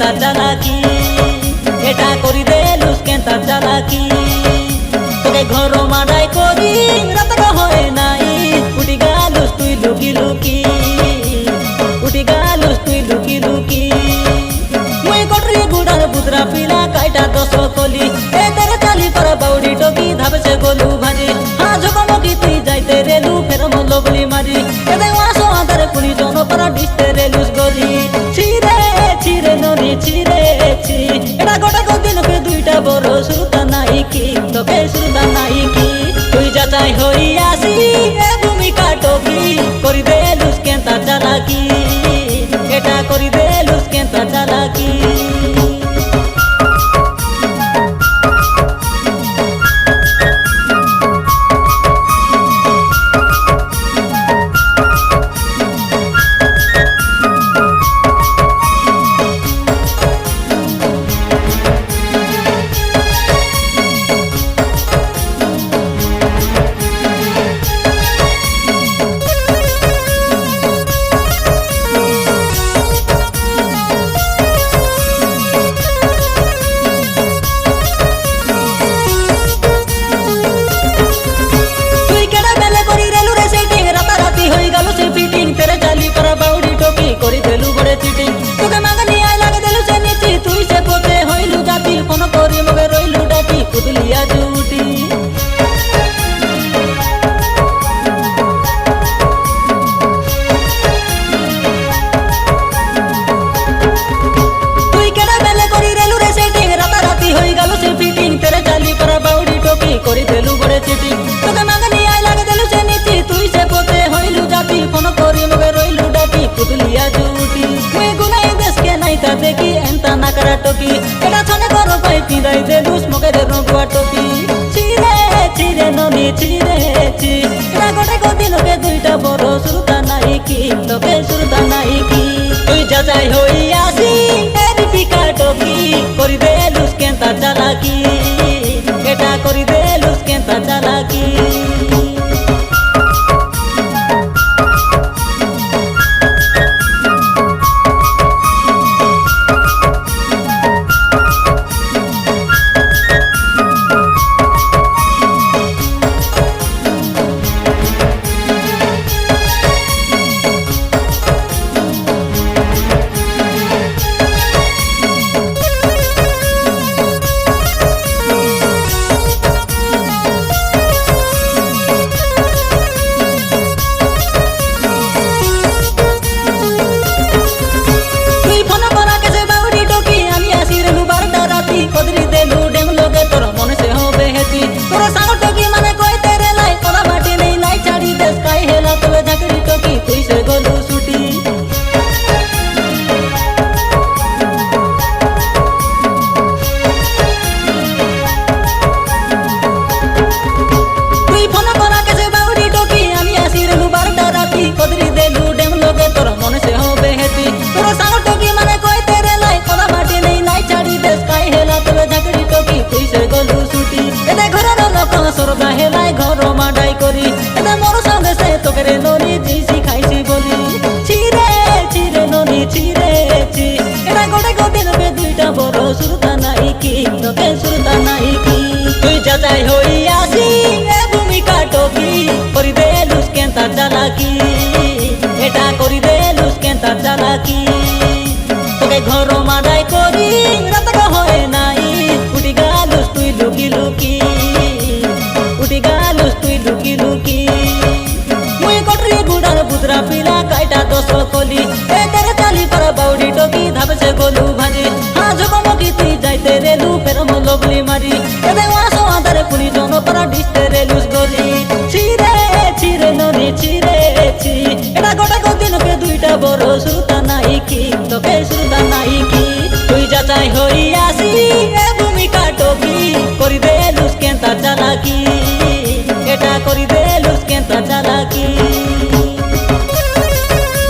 কেনতা চালাকি এটা করি দেলুস কেনতা চালাকি তোকে ঘর মাডাই করি রাতটা হয় নাই উঠি গালুস তুই লুকি লুকি উঠি গালুস তুই লুকি লুকি মুই কটরি গুড়ার বুদরা পিলা কাইটা দশ কলি এ তেরে চালি পারা বাউডি টকি ধাপেছে গলু ভাজি হ্যাঁ ঝকমকি তুই যাইতে রেলু ফের মল্ল বলি মারি এতে ওয়াসো আধারে পুনি জন পারা ডিস্তে রেলুস গলি ছিরে ছিরে ননি ছিরে ছি এটা গোটা দিনকে দুইটা বড় সুরতা নাই কি তোকে সুরতা নাই কি তুই যাচাই হই আসি এ ভূমিকা টকি করি দেলুস কেনতা চালাকি এটা করি দেলুস কেনতা চালাকি করি দেলু বড়ে চিটিং তোকে মাগনি আই লাগে দেলু সে নিচি তুই সে পোতে হইলু জাতি ফোন করি মগে রইলু ডাকি কুদলিয়া জুটি তুই কেডা বেলে করি রেলু রে সেটিং রাতারাতি হই গেল সে ফিটিং তেরে চালি পরা বাউডি টকি করি দেলু বড়ে চিটিং তোকে মাগনি আই লাগে দেলু সে নিচি তুই সে পোতে হইলু জাতি ফোন করি মগে রইলু ডাকি কুদলিয়া জুটি মুই গুনাই দেশকে নাইতা দেখি এন্তা নাকরা টকি এটা ছনে করো পাই পিরাই দেলুস মগে রে রগুয়া টকি ছিরে ছিরে ননি ছিরে ছি এটা গোটে দিনকে দুইটা বড় সুরতা নাই কি তোকে সুরতা নাই কি তুই যাচাই হই আসি এ দীপিকা টকি করি দেলুস কেনতা চালাকি এটা করি দেলুস কেনতা চালাকি সরদা হেলাই ঘর মাডাই করি এটা মোর সঙ্গে সে তোকে রে ননি জি শিখাইছি বলি ছিরে ছিরে ননি ছিরে ছি এটা গোটে দিনকে দুইটা বড় সুরতা নাই কি তোকে সুরতা নাই কি তুই যাচাই হই আসি এ ভূমিকা টকি করি দেলুস কেনতা চালাকি এটা করি দেলুস কেনতা চালাকি তোকে ঘর মাডাই করি রাতটা হয় নাই উঠি গালুস তুই লুকি লুকি উঠি গালুস তুই লুকি লুকি মুই কটরি গুড়ার বুদরা পিলা কাইটা দশ কলি এ তেরে চালি পারা বাউডি টকি ধাপেছে গলু